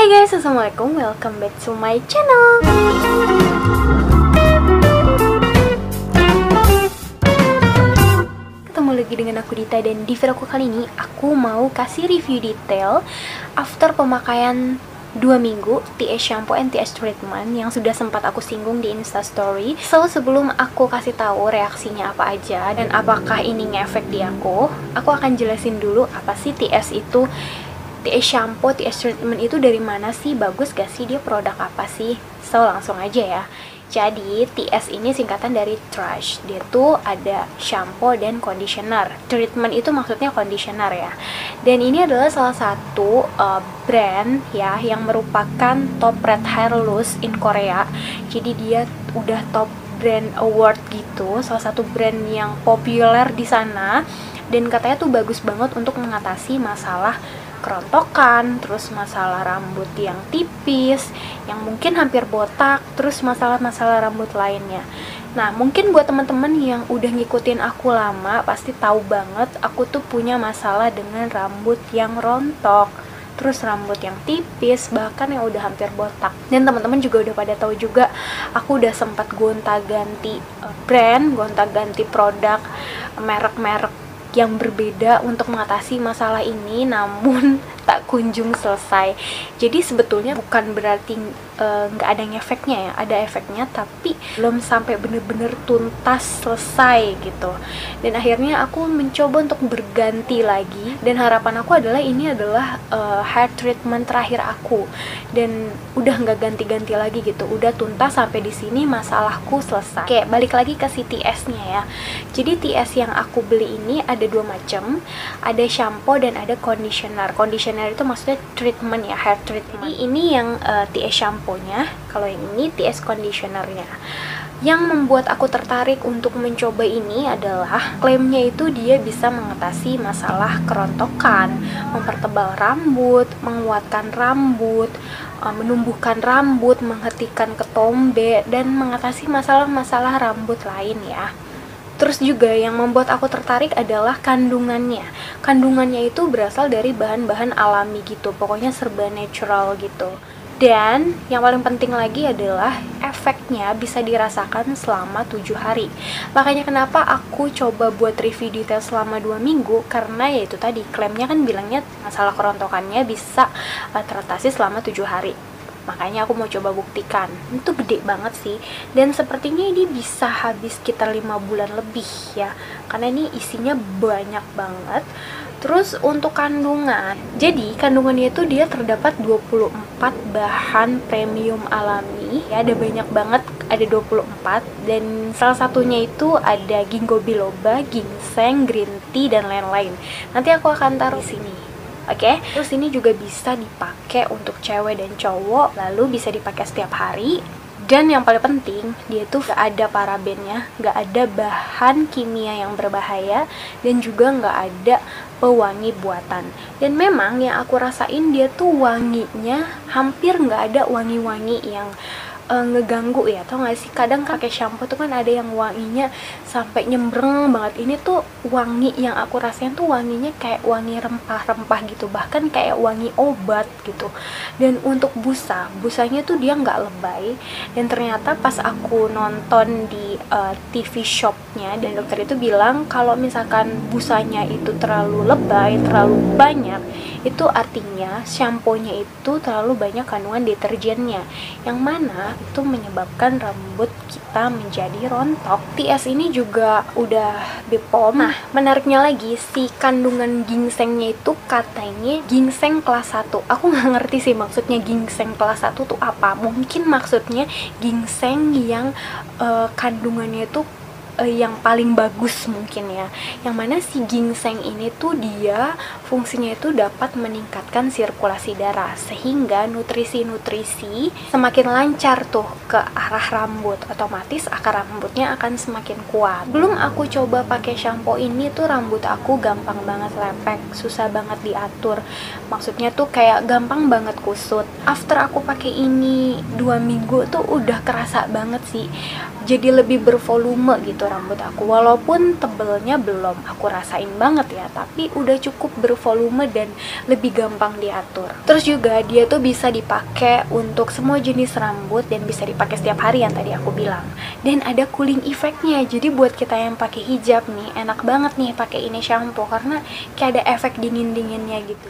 Hai guys, assalamualaikum, welcome back to my channel. Ketemu lagi dengan aku Dita, dan di video aku kali ini aku mau kasih review detail after pemakaian 2 minggu TS shampoo and TS treatment yang sudah sempat aku singgung di instastory. So sebelum aku kasih tahu reaksinya apa aja dan apakah ini ngefek di aku akan jelasin dulu apa sih TS itu. TS shampoo, TS treatment itu dari mana sih? Bagus gak sih? Dia produk apa sih? So langsung aja ya. Jadi TS ini singkatan dari trash. Dia tuh ada shampoo dan conditioner. Treatment itu maksudnya conditioner ya. Dan ini adalah salah satu brand ya yang merupakan top red hair loss in Korea. Jadi dia udah top brand award gitu, salah satu brand yang populer di sana. Dan katanya tuh bagus banget untuk mengatasi masalah kerontokan, terus masalah rambut yang tipis, yang mungkin hampir botak, terus masalah-masalah rambut lainnya. Nah, mungkin buat teman-teman yang udah ngikutin aku lama, pasti tahu banget aku tuh punya masalah dengan rambut yang rontok, terus rambut yang tipis, bahkan yang udah hampir botak. Dan teman-teman juga udah pada tahu juga, aku udah sempat gonta-ganti brand, gonta-ganti produk, merek-merek yang berbeda untuk mengatasi masalah ini, namun tak kunjung selesai. Jadi sebetulnya bukan berarti nggak ada efeknya ya, ada efeknya, tapi belum sampai bener-bener tuntas selesai gitu. Dan akhirnya aku mencoba untuk berganti lagi, dan harapan aku adalah ini adalah hair treatment terakhir aku, dan udah nggak ganti-ganti lagi gitu, udah tuntas sampai di sini, masalahku selesai. Oke, balik lagi ke si TS-nya ya. Jadi TS yang aku beli ini ada dua macam, ada shampoo dan ada conditioner. Conditioner itu maksudnya treatment ya, hair treatment. Jadi ini yang TS shampoo-nya, kalau yang ini TS conditioner-nya. Yang membuat aku tertarik untuk mencoba ini adalah klaimnya itu dia bisa mengatasi masalah kerontokan, mempertebal rambut, menguatkan rambut, menumbuhkan rambut, menghentikan ketombe, dan mengatasi masalah-masalah rambut lain ya. Terus juga yang membuat aku tertarik adalah kandungannya. Kandungannya itu berasal dari bahan-bahan alami gitu, pokoknya serba natural gitu. Dan yang paling penting lagi adalah efeknya bisa dirasakan selama 7 hari. Makanya kenapa aku coba buat review detail selama 2 minggu, karena yaitu tadi, klaimnya kan bilangnya masalah kerontokannya bisa teratasi selama 7 hari. Makanya aku mau coba buktikan. Itu gede banget sih, dan sepertinya ini bisa habis sekitar 5 bulan lebih ya, karena ini isinya banyak banget. Terus untuk kandungan, jadi kandungannya itu dia terdapat 24 bahan premium alami ya, ada banyak banget, ada 24, dan salah satunya itu ada ginkgo biloba, ginseng, green tea, dan lain-lain. Nanti aku akan taruh di sini. Oke, terus ini juga bisa dipakai untuk cewek dan cowok, lalu bisa dipakai setiap hari. Dan yang paling penting, dia tuh gak ada parabennya, gak ada bahan kimia yang berbahaya, dan juga gak ada pewangi buatan. Dan memang yang aku rasain, dia tuh wanginya hampir gak ada wangi-wangi yang ngeganggu ya. Tau gak sih, kadang pakai shampoo tuh kan ada yang wanginya sampai nyembreng banget. Ini tuh wangi yang aku rasain tuh wanginya kayak wangi rempah-rempah gitu, bahkan kayak wangi obat gitu. Dan untuk busanya tuh dia nggak lebay. Dan ternyata pas aku nonton di TV shopnya, dan dokter itu bilang kalau misalkan busanya itu terlalu lebay, terlalu banyak, itu artinya shampoo-nya itu terlalu banyak kandungan deterjennya, yang mana itu menyebabkan rambut kita menjadi rontok. TS ini juga udah BPOM. Nah, menariknya lagi, si kandungan ginsengnya itu katanya ginseng kelas 1. Aku nggak ngerti sih maksudnya ginseng kelas 1 tuh apa. Mungkin maksudnya ginseng yang kandungannya itu yang paling bagus mungkin ya, yang mana si ginseng ini tuh dia fungsinya itu dapat meningkatkan sirkulasi darah, sehingga nutrisi-nutrisi semakin lancar tuh ke arah rambut, otomatis akar rambutnya akan semakin kuat. Belum aku coba pakai shampoo ini tuh rambut aku gampang banget lepek, susah banget diatur, maksudnya tuh kayak gampang banget kusut. After aku pakai ini 2 minggu tuh udah kerasa banget sih, jadi lebih bervolume gitu gitu rambut aku. Walaupun tebelnya belum aku rasain banget ya, tapi udah cukup bervolume dan lebih gampang diatur. Terus juga dia tuh bisa dipakai untuk semua jenis rambut dan bisa dipakai setiap hari yang tadi aku bilang. Dan ada cooling effect-nya. Jadi buat kita yang pakai hijab nih, enak banget nih pakai ini shampoo karena kayak ada efek dingin-dinginnya gitu.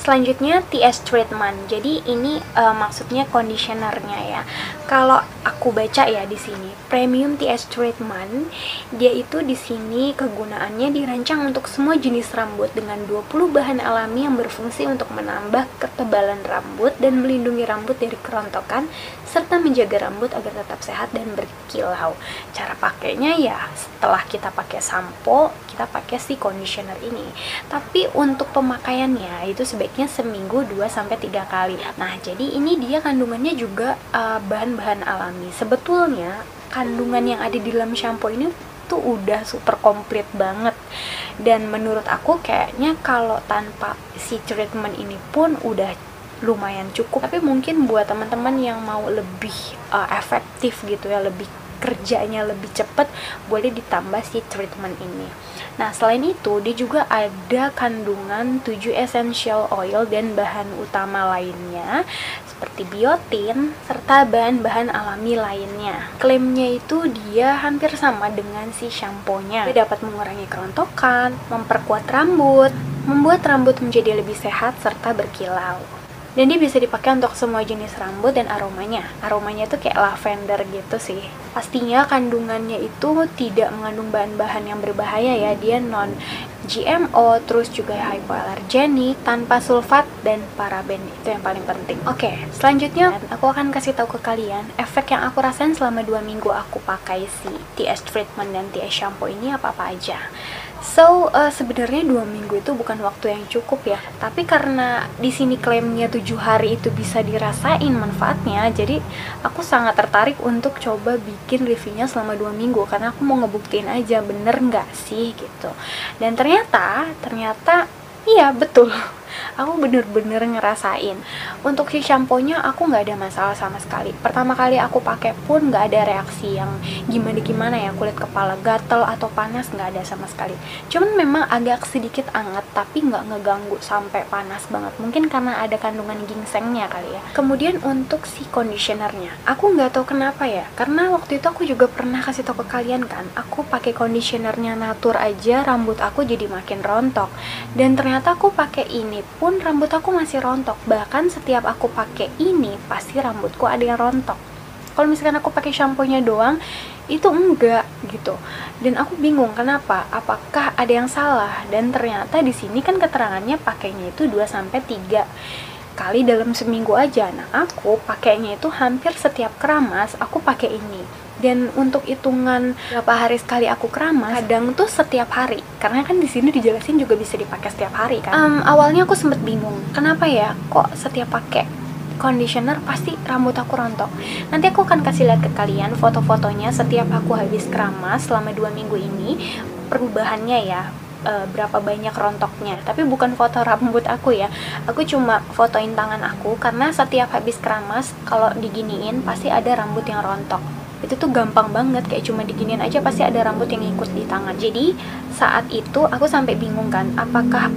Selanjutnya TS treatment. Jadi ini maksudnya conditionernya ya. Kalau aku baca ya di sini, premium TS treatment, dia itu di sini kegunaannya dirancang untuk semua jenis rambut dengan 20 bahan alami yang berfungsi untuk menambah ketebalan rambut dan melindungi rambut dari kerontokan serta menjaga rambut agar tetap sehat dan berkilau. Cara pakainya ya setelah kita pakai sampo, kita pakai si conditioner ini. Tapi untuk pemakaiannya itu sebaiknya seminggu 2-3 kali. Nah, jadi ini dia kandungannya juga bahan-bahan alami. Sebetulnya kandungan yang ada di dalam shampoo ini tuh udah super komplit banget. Dan menurut aku kayaknya kalau tanpa si treatment ini pun udah lumayan cukup. Tapi mungkin buat teman-teman yang mau lebih efektif gitu ya, lebih kerjanya lebih cepat, boleh ditambah si treatment ini. Nah, selain itu dia juga ada kandungan 7 essential oil dan bahan utama lainnya seperti biotin serta bahan-bahan alami lainnya. Klaimnya itu dia hampir sama dengan si shampoo-nya. Dia dapat mengurangi kerontokan, memperkuat rambut, membuat rambut menjadi lebih sehat serta berkilau. Dan dia bisa dipakai untuk semua jenis rambut dan aromanya. Aromanya tuh kayak lavender gitu sih. Pastinya kandungannya itu tidak mengandung bahan-bahan yang berbahaya ya. Dia non GMO, terus juga hypoallergenic, tanpa sulfat dan paraben. Itu yang paling penting. Oke, selanjutnya aku akan kasih tahu ke kalian efek yang aku rasain selama 2 minggu aku pakai si TS treatment dan TS shampoo ini apa-apa aja. So, sebenarnya 2 minggu itu bukan waktu yang cukup ya. Tapi karena di sini klaimnya 7 hari itu bisa dirasain manfaatnya, jadi aku sangat tertarik untuk coba bikin reviewnya selama 2 minggu. Karena aku mau ngebuktiin aja bener nggak sih gitu. Dan ternyata iya betul. Aku bener-bener ngerasain. Untuk si shampoo-nya aku nggak ada masalah sama sekali. Pertama kali aku pakai pun nggak ada reaksi yang gimana-gimana ya, kulit kepala gatel atau panas, nggak ada sama sekali. Cuman memang agak sedikit anget, tapi nggak ngeganggu sampai panas banget. Mungkin karena ada kandungan ginsengnya kali ya. Kemudian untuk si conditionernya, aku nggak tahu kenapa ya. Karena waktu itu aku juga pernah kasih tau ke kalian kan, aku pakai conditionernya Natur aja rambut aku jadi makin rontok. Dan ternyata aku pakai ini pun rambut aku masih rontok. Bahkan setiap aku pakai ini pasti rambutku ada yang rontok. Kalau misalkan aku pakai shampoo-nya doang itu enggak gitu. Dan aku bingung kenapa? Apakah ada yang salah? Dan ternyata di sini kan keterangannya pakainya itu 2-3 kali dalam seminggu aja. Nah, aku pakainya itu hampir setiap keramas aku pakai ini. Dan untuk hitungan berapa hari sekali aku keramas, kadang tuh setiap hari. Karena kan di sini dijelasin juga bisa dipakai setiap hari kan. Awalnya aku sempet bingung, kenapa ya kok setiap pakai conditioner pasti rambut aku rontok. Nanti aku akan kasih lihat ke kalian foto-fotonya setiap aku habis keramas selama 2 minggu ini, perubahannya ya. Berapa banyak rontoknya. Tapi bukan foto rambut aku ya, aku cuma fotoin tangan aku. Karena setiap habis keramas kalau diginiin pasti ada rambut yang rontok. Itu tuh gampang banget, kayak cuma diginiin aja pasti ada rambut yang ikut di tangan. Jadi saat itu aku sampai bingung kan, apakah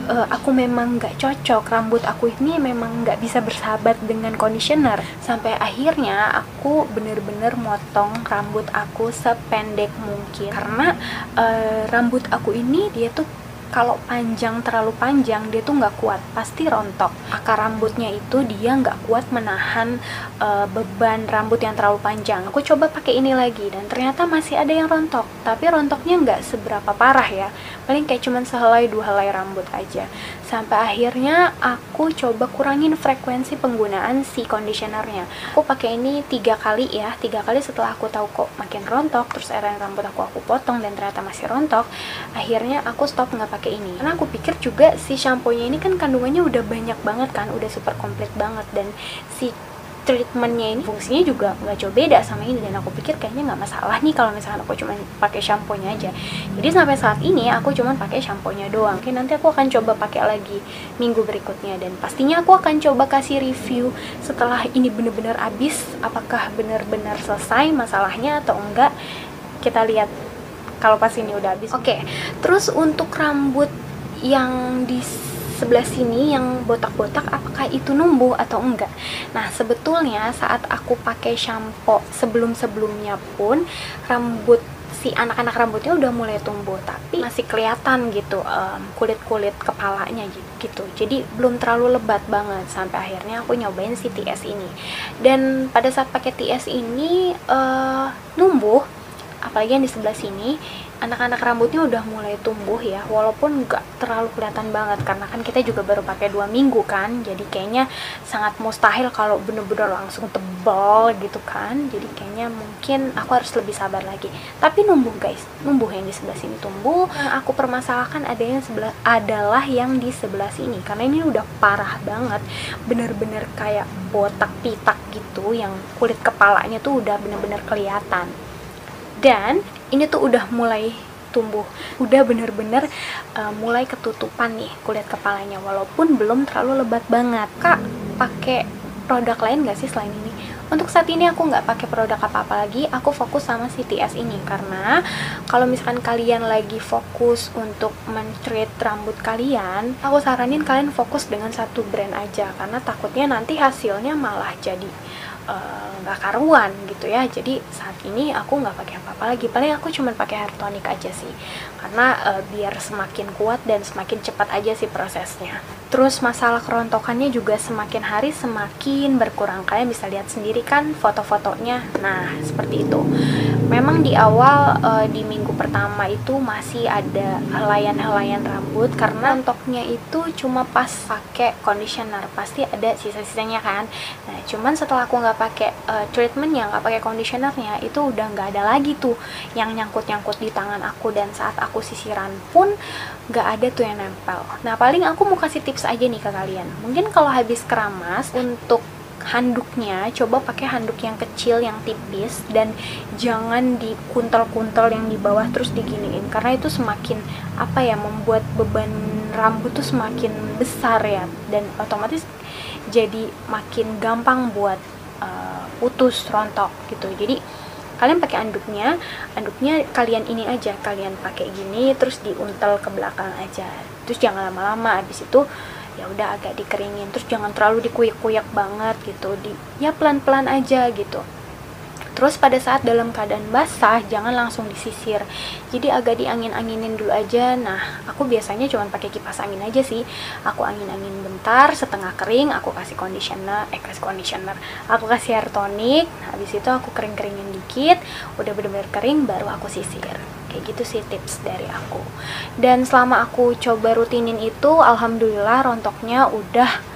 aku memang nggak cocok, rambut aku ini memang nggak bisa bersahabat dengan conditioner. Sampai akhirnya aku bener-bener motong rambut aku sependek mungkin. Karena rambut aku ini dia tuh kalau panjang, terlalu panjang, dia tuh nggak kuat, pasti rontok. Akar rambutnya itu dia nggak kuat menahan beban rambut yang terlalu panjang. Aku coba pakai ini lagi dan ternyata masih ada yang rontok, tapi rontoknya nggak seberapa parah ya, paling kayak cuman sehelai 2 helai rambut aja. Sampai akhirnya aku coba kurangin frekuensi penggunaan si conditionernya. Aku pakai ini 3 kali ya, 3 kali setelah aku tahu kok makin rontok, terus area rambut aku potong dan ternyata masih rontok. Akhirnya aku stop nggak pakai ini, karena aku pikir juga si shampoo-nya ini kan kandungannya udah banyak banget kan, udah super komplit banget, dan si treatmentnya ini fungsinya juga nggak jauh beda sama ini, dan aku pikir kayaknya nggak masalah nih kalau misalkan aku cuma pakai shampoo-nya aja. Jadi sampai saat ini aku cuma pakai shampoo-nya doang. Oke, nanti aku akan coba pakai lagi minggu berikutnya, dan pastinya aku akan coba kasih review setelah ini bener-bener habis, apakah bener-bener selesai masalahnya atau enggak. Kita lihat kalau pas ini udah habis. Oke, terus untuk rambut yang di sebelah sini yang botak-botak, apakah itu numbuh atau enggak? Nah, sebetulnya saat aku pakai shampoo sebelum-sebelumnya pun rambut si anak-anak rambutnya udah mulai tumbuh, tapi masih kelihatan gitu kulit-kulit kepalanya gitu. Jadi belum terlalu lebat banget, sampai akhirnya aku nyobain si TS ini. Dan pada saat pakai TS ini numbuh, apalagi yang di sebelah sini, anak-anak rambutnya udah mulai tumbuh ya, walaupun nggak terlalu kelihatan banget karena kan kita juga baru pakai 2 minggu kan, jadi kayaknya sangat mustahil kalau bener-bener langsung tebal gitu kan. Jadi kayaknya mungkin aku harus lebih sabar lagi. Tapi numbuh guys, numbuh yang di sebelah sini tumbuh. Yang aku permasalahkan adalah yang di sebelah sini, karena ini udah parah banget, bener-bener kayak botak pitak gitu, yang kulit kepalanya tuh udah bener-bener kelihatan. Dan ini tuh udah mulai tumbuh, udah bener-bener mulai ketutupan nih kulit kepalanya, walaupun belum terlalu lebat banget. Kak, pakai produk lain gak sih selain ini? Untuk saat ini aku nggak pakai produk apa-apa lagi, aku fokus sama si TS ini. Karena kalau misalkan kalian lagi fokus untuk men-treat rambut kalian, aku saranin kalian fokus dengan satu brand aja, karena takutnya nanti hasilnya malah jadi nggak karuan gitu ya. Jadi saat ini aku nggak pakai apa-apa lagi, paling aku cuma pakai hair tonic aja sih, karena biar semakin kuat dan semakin cepat aja sih prosesnya. Terus masalah kerontokannya juga semakin hari semakin berkurang, kalian bisa lihat sendiri kan foto-fotonya. Nah seperti itu. Memang di awal di minggu pertama itu masih ada helaian-helaian rambut, karena rontoknya itu cuma pas pakai conditioner, pasti ada sisa-sisanya kan. Nah cuman setelah aku nggak pakai treatmentnya, nggak pakai conditionernya, itu udah nggak ada lagi tuh yang nyangkut-nyangkut di tangan aku, dan saat aku sisiran pun nggak ada tuh yang nempel. Nah paling aku mau kasih tips aja nih ke kalian, mungkin kalau habis keramas, untuk handuknya coba pakai handuk yang kecil, yang tipis, dan jangan dikuntel-kuntel yang di bawah terus diginiin, karena itu semakin apa ya, membuat beban rambut tuh semakin besar ya, dan otomatis jadi makin gampang buat putus rontok gitu. Jadi kalian pakai anduknya kalian ini aja, kalian pakai gini terus diuntel ke belakang aja, terus jangan lama-lama. Habis itu ya udah agak dikeringin, terus jangan terlalu dikuyak-kuyak banget gitu, ya pelan-pelan aja gitu. Terus pada saat dalam keadaan basah jangan langsung disisir, jadi agak diangin-anginin dulu aja. Nah aku biasanya cuma pakai kipas angin aja sih, aku angin-angin bentar, setengah kering aku kasih conditioner, aku kasih hair tonic. Nah, habis itu aku kering-keringin dikit, udah bener-bener kering baru aku sisir. Kayak gitu sih tips dari aku. Dan selama aku coba rutinin itu, alhamdulillah rontoknya udah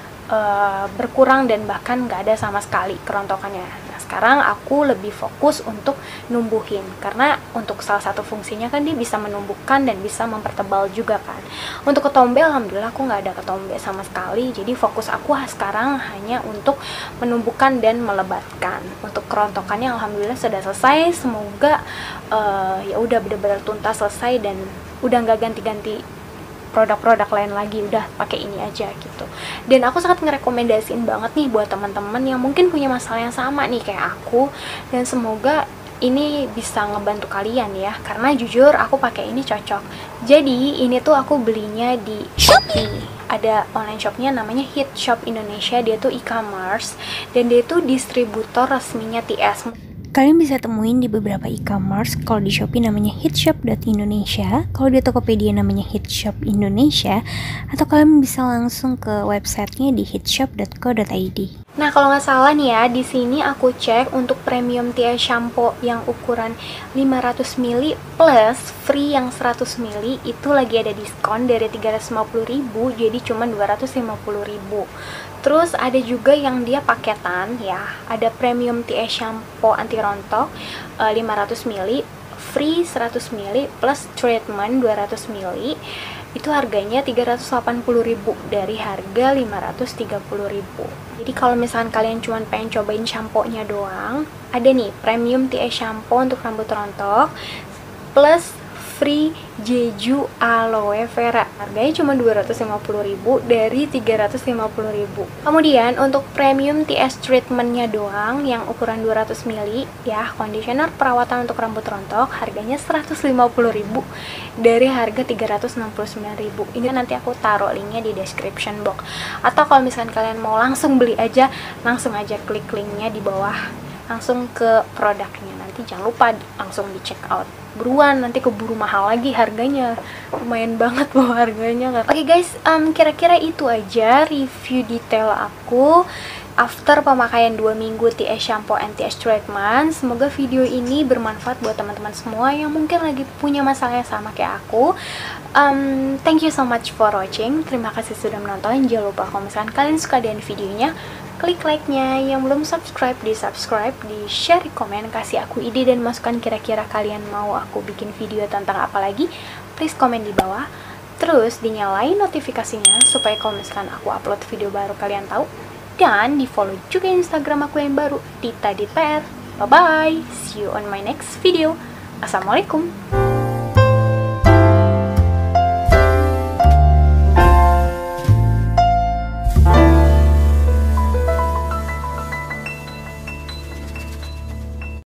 berkurang dan bahkan nggak ada sama sekali kerontokannya. Nah sekarang aku lebih fokus untuk numbuhin, karena untuk salah satu fungsinya kan dia bisa menumbuhkan dan bisa mempertebal juga kan. Untuk ketombe alhamdulillah aku nggak ada ketombe sama sekali, jadi fokus aku sekarang hanya untuk menumbuhkan dan melebatkan. Untuk kerontokannya alhamdulillah sudah selesai, semoga ya udah benar-benar tuntas selesai dan udah nggak ganti-ganti produk-produk lain lagi, udah pakai ini aja gitu. Dan aku sangat ngerekomendasiin banget nih buat teman-teman yang mungkin punya masalah yang sama nih kayak aku, dan semoga ini bisa ngebantu kalian ya, karena jujur aku pakai ini cocok. Jadi ini tuh aku belinya di Shopee, ada online shopnya namanya Hit Shop Indonesia, dia tuh e-commerce dan dia tuh distributor resminya TS. Kalian bisa temuin di beberapa e-commerce. Kalau di Shopee namanya hitshop.indonesia, kalau di Tokopedia namanya Hitshop Indonesia, atau kalian bisa langsung ke websitenya di hitshop.co.id. Nah kalau nggak salah nih ya, di sini aku cek untuk premium TS shampoo yang ukuran 500 ml plus free yang 100 ml itu lagi ada diskon dari 350.000 jadi cuma 250.000. Terus ada juga yang dia paketan ya, ada premium TS shampoo anti rontok 500 ml, free 100 ml plus treatment 200 ml. Itu harganya 380.000 dari harga 530.000. Jadi kalau misalkan kalian cuma pengen cobain shampoo-nya doang, ada nih premium TS shampoo untuk rambut rontok plus Free Jeju Aloe Vera. Harganya cuma 250.000 dari 350.000. Kemudian untuk premium TS treatmentnya doang yang ukuran 200 ml ya, conditioner perawatan untuk rambut rontok, harganya 150.000 dari harga 369.000. Ini nanti aku taruh linknya di description box. Atau kalau misalkan kalian mau langsung beli aja, langsung aja klik linknya di bawah, langsung ke produknya. Nanti jangan lupa langsung di check out, buruan, nanti keburu mahal lagi harganya, lumayan banget loh harganya. Oke guys, kira-kira itu aja review detail aku after pemakaian 2 minggu TS shampoo and TS treatment. Semoga video ini bermanfaat buat teman-teman semua yang mungkin lagi punya masalah yang sama kayak aku. Thank you so much for watching. Terima kasih sudah menonton. Jangan lupa kalau misalkan kalian suka dengan videonya, klik like-nya. Yang belum subscribe, di subscribe, di share, di komen, kasih aku ide dan masukan kira-kira kalian mau aku bikin video tentang apa lagi. Please komen di bawah. Terus dinyalain notifikasinya supaya kalau misalkan aku upload video baru kalian tahu. Dan di follow juga Instagram aku yang baru, Tita Dit PR. Bye bye, see you on my next video. Assalamualaikum.